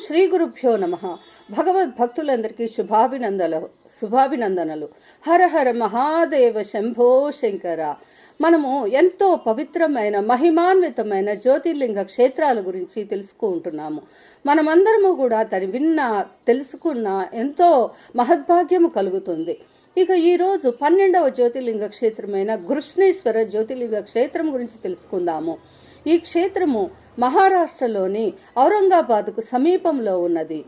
శ్రీ గురుభ్యో నమ. భగవద్భక్తులందరికీ శుభాభినందనలు. హర హర మహాదేవ శంభో శంకర. మనము ఎంతో పవిత్రమైన మహిమాన్వితమైన జ్యోతిర్లింగ క్షేత్రాల గురించి తెలుసుకుంటున్నాము. మనమందరము కూడా తెలుసుకున్న ఎంతో మహద్భాగ్యము కలుగుతుంది. ఇక ఈరోజు 12వ జ్యోతిర్లింగ క్షేత్రమైన కృష్ణేశ్వర జ్యోతిర్లింగ క్షేత్రం గురించి తెలుసుకుందాము. ఈ క్షేత్రము మహారాష్ట్రలోని ఔరంగాబాద్కు సమీపంలో ఉన్నది.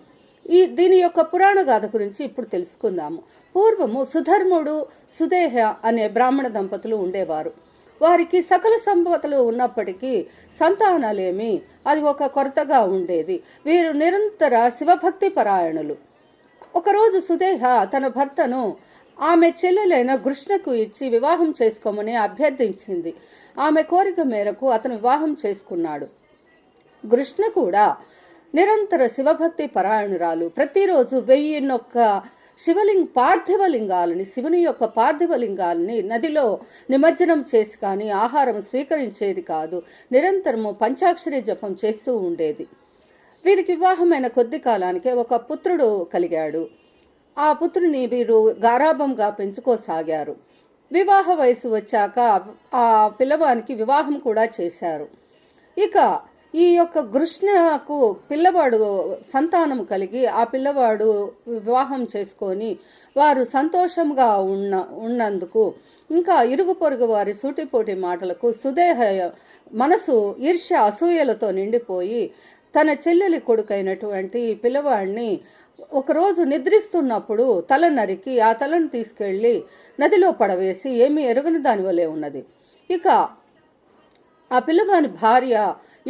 దీని యొక్క పురాణ గాథ గురించి ఇప్పుడు తెలుసుకుందాము. పూర్వము సుధర్ముడు, సుదేహ అనే బ్రాహ్మణ దంపతులు ఉండేవారు. వారికి సకల సంపదలు ఉన్నప్పటికీ సంతానాలేమి అది ఒక కొరతగా ఉండేది. వీరు నిరంతర శివభక్తి పరాయణులు. ఒకరోజు సుదేహ తన భర్తను ఆమె చెల్లెలైన కృష్ణకు ఇచ్చి వివాహం చేసుకోమని అభ్యర్థించింది. ఆమె కోరిక మేరకు అతను వివాహం చేసుకున్నాడు. కృష్ణ కూడా నిరంతర శివభక్తి పరాయణురాలు. ప్రతిరోజు 1001 శివుని యొక్క పార్థివలింగాలని నదిలో నిమజ్జనం చేసి కానీ ఆహారం స్వీకరించేది కాదు. నిరంతరము పంచాక్షరి జపం చేస్తూ ఉండేది. వీరికి వివాహమైన కొద్ది కాలానికే ఒక పుత్రుడు కలిగాడు. ఆ పుత్రుని వీరు గారాభంగా పెంచుకోసాగారు. వివాహ వయసు వచ్చాక ఆ పిల్లవానికి వివాహం కూడా చేశారు. ఇక ఈ యొక్క కృష్ణకు పిల్లవాడు సంతానం కలిగి ఆ పిల్లవాడు వివాహం చేసుకొని వారు సంతోషంగా ఉన్నందుకు ఇంకా ఇరుగు పొరుగు వారి సూటిపోటి మాటలకు సుదేహ మనసు ఈర్ష్య అసూయలతో నిండిపోయి తన చెల్లెలి కొడుకైనటువంటి పిల్లవాడిని ఒకరోజు నిద్రిస్తున్నప్పుడు తల నరికి ఆ తలను తీసుకెళ్లి నదిలో పడవేసి ఏమీ ఎరుగని దాని వలె ఉన్నది. ఇక ఆ పిల్లవాని భార్య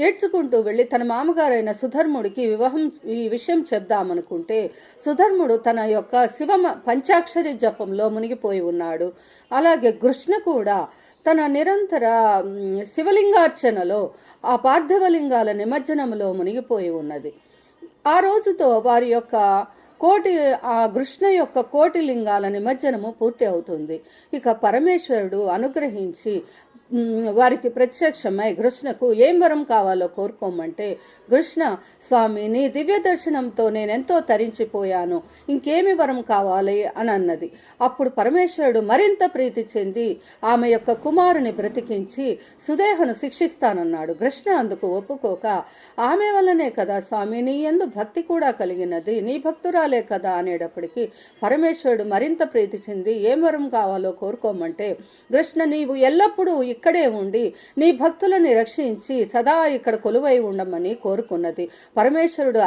ఏడ్చుకుంటూ వెళ్ళి తన మామగారైన సుధర్ముడికి ఈ విషయం చెప్దామనుకుంటే సుధర్ముడు తన యొక్క పంచాక్షరి జపంలో మునిగిపోయి ఉన్నాడు. అలాగే కృష్ణ కూడా తన నిరంతర శివలింగార్చనలో ఆ పార్థివలింగాల నిమజ్జనంలో మునిగిపోయి ఉన్నది. ఆ రోజుతో వారి యొక్క కృష్ణ యొక్క కోటి లింగాల నిమజ్జనము పూర్తి అవుతుంది. ఇక పరమేశ్వరుడు అనుగ్రహించి వారికి ప్రత్యక్షమై కృష్ణకు ఏం వరం కావాలో కోరుకోమంటే కృష్ణ, స్వామి నీ దివ్య దర్శనంతో నేనెంతో తరించిపోయాను, ఇంకేమి వరం కావాలి అని అన్నది. అప్పుడు పరమేశ్వరుడు మరింత ప్రీతి చెంది ఆమె యొక్క కుమారుని బ్రతికించి సుదేహను శిక్షిస్తానన్నాడు. కృష్ణ అందుకు ఒప్పుకోక ఆమె వల్లనే కదా స్వామి నీ యందు భక్తి కూడా కలిగినది, నీ భక్తురాలే కదా అనేటప్పటికీ పరమేశ్వరుడు మరింత ప్రీతి చెంది ఏం వరం కావాలో కోరుకోమంటే కృష్ణ నీవు ఎల్లప్పుడూ ఇక్కడే ఉండి నీ భక్తులని రక్షించి సదా ఇక్కడ కొలువై ఉండమని కోరుకున్నది. పరమేశ్వరుడు